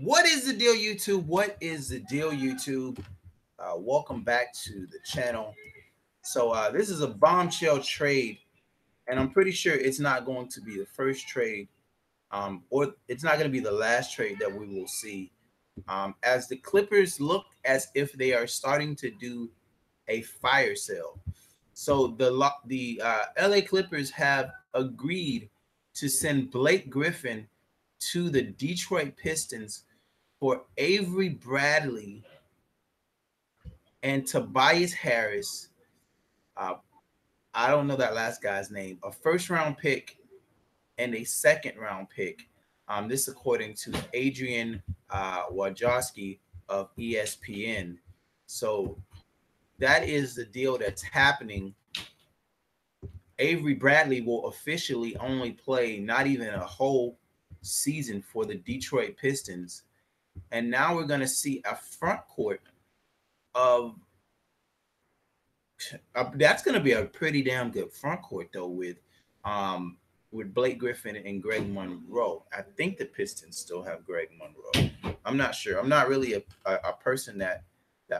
What is the deal, YouTube? What is the deal, YouTube? Welcome back to the channel. So this is a bombshell trade, and I'm pretty sure it's not going to be the first trade, or it's not going to be the last trade that we will see. As the Clippers look as if they are starting to do a fire sale. So the LA Clippers have agreed to send Blake Griffin to the Detroit Pistons for Avery Bradley and Tobias Harris. Uh, I don't know that last guy's name. A first round pick and a second round pick. This according to Adrian Wojcicki of ESPN. So that is the deal that's happening. Avery Bradley will officially only play not even a whole season for the Detroit Pistons. And now we're going to see a front court of that's going to be a pretty damn good front court though with Blake Griffin and Greg Monroe. I think the Pistons still have Greg Monroe. I'm not sure. I'm not really a person that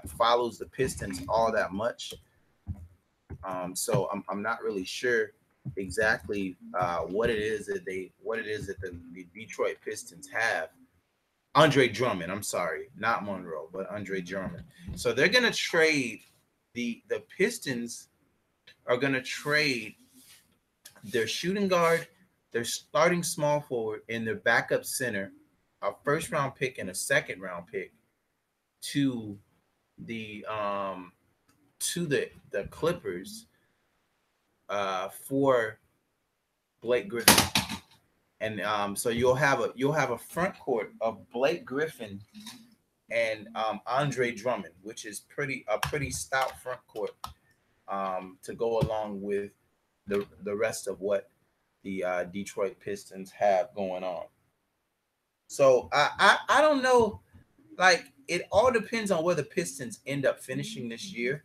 follows the Pistons all that much. So I'm not really sure exactly what it is that the Detroit Pistons have. Andre Drummond, I'm sorry, not Monroe, but Andre Drummond. So they're gonna trade the Pistons are gonna trade their shooting guard, their starting small forward, and their backup center, a first round pick and a second round pick to the the Clippers for Blake Griffin. And so you'll have a front court of Blake Griffin and Andre Drummond, which is pretty stout front court to go along with the rest of what the Detroit Pistons have going on. So I don't know, like it all depends on where the Pistons end up finishing this year,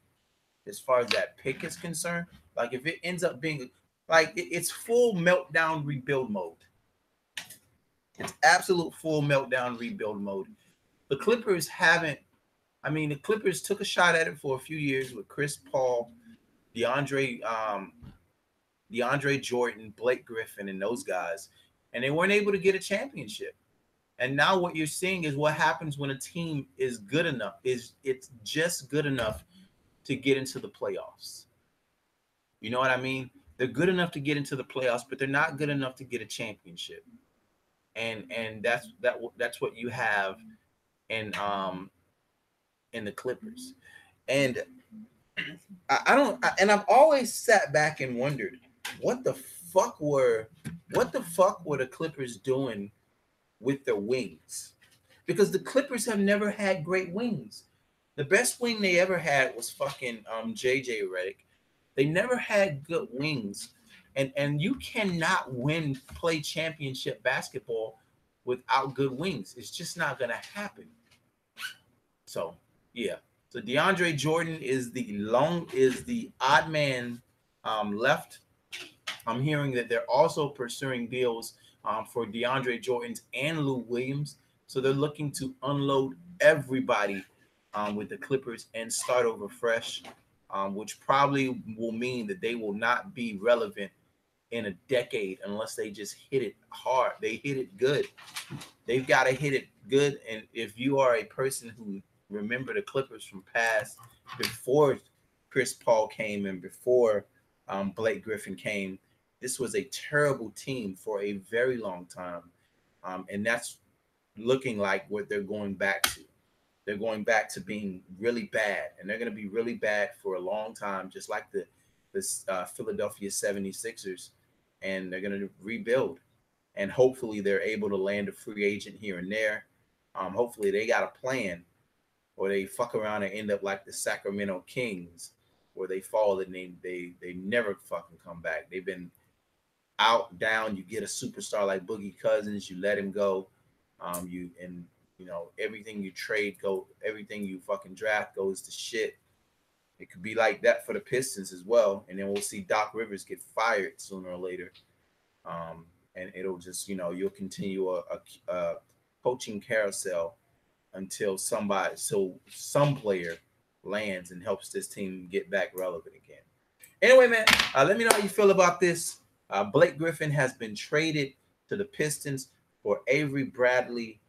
as far as that pick is concerned. Like if it ends up being like it's full meltdown rebuild mode. It's absolute full meltdown rebuild mode. The Clippers haven't. I mean, the Clippers took a shot at it for a few years with Chris Paul, DeAndre, DeAndre Jordan, Blake Griffin, and those guys, and they weren't able to get a championship. And now what you're seeing is what happens when a team is good enough. Is it's just good enough to get into the playoffs. You know what I mean? They're good enough to get into the playoffs, but they're not good enough to get a championship. And that's what you have in in the Clippers. And I don't and I've always sat back and wondered what the fuck were the Clippers doing with their wings? Because the Clippers have never had great wings. The best wing they ever had was fucking JJ Redick. They never had good wings. And you cannot play championship basketball without good wings. It's just not gonna happen. So yeah. So DeAndre Jordan is the odd man left. I'm hearing that they're also pursuing deals for DeAndre Jordan's and Lou Williams. So they're looking to unload everybody with the Clippers and start over fresh, which probably will mean that they will not be relevant in a decade unless they just hit it hard. They hit it good. They've got to hit it good. And if you are a person who remember the Clippers from past, before Chris Paul came and before Blake Griffin came, this was a terrible team for a very long time. And that's looking like what they're going back to. They're going back to being really bad, and they're going to be really bad for a long time, just like the Philadelphia 76ers, and they're going to rebuild. And hopefully they're able to land a free agent here and there. Hopefully they got a plan, or they fuck around and end up like the Sacramento Kings, where they fall and they never fucking come back. They've been out, down. You get a superstar like Boogie Cousins, you let him go. Everything you everything you fucking draft goes to shit. It could be like that for the Pistons as well, and then we'll see Doc Rivers get fired sooner or later, and it'll just you'll continue coaching carousel until some player lands and helps this team get back relevant again. Anyway, man, let me know how you feel about this. Blake Griffin has been traded to the Pistons for Avery Bradley,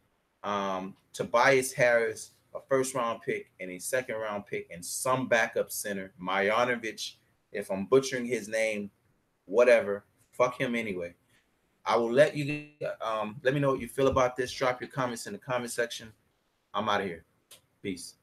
Tobias Harris, a first round pick, and a second round pick, and some backup center, Marjanovic. If I'm butchering his name, whatever, fuck him anyway. I will let me know what you feel about this. Drop your comments in the comment section. I'm out of here. Peace.